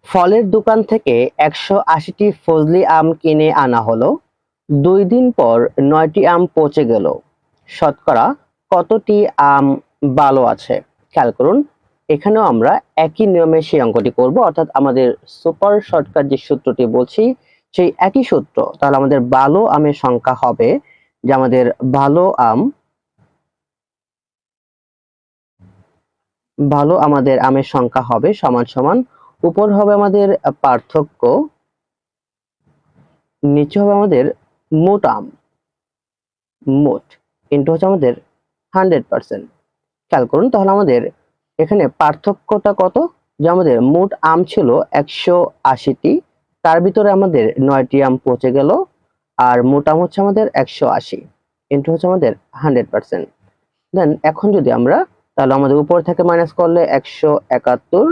ফলের দোকান থেকে 180টি ফজলি আম কিনে আনা হলো। 2 দিন পর 9টি আম পচে গেল। শতকরা কতটি আম ভালো আছে? খেয়াল করুন, এখানেও আমরা একই নিয়মে সেই অঙ্কটি করব, অর্থাৎ আমাদের সুপার শর্টকাট যে সূত্রটি বলছি সেই একই সূত্র। তাহলে আমাদের ভালো আমের সংখ্যা হবে যে আমাদের আমাদের আমের সংখ্যা হবে সমান সমান উপর হবে আমাদের পার্থক্য, নিচে হবে আমাদের মোট আম, মোট ইনটু হচ্ছে আমাদের 100%। খেয়াল করুন, তাহলে আমাদের এখানে পার্থক্যটা কত, যে আমাদের মোট আম ছিল 180টি, তার ভিতরে আমাদের 9টি আম পচে গেল, আর মোট আম হচ্ছে আমাদের 180 ইনটু হচ্ছে আমাদের 100%। দেন এখন যদি আমরা, তাহলে আমাদের উপর থেকে মাইনাস করলে 171,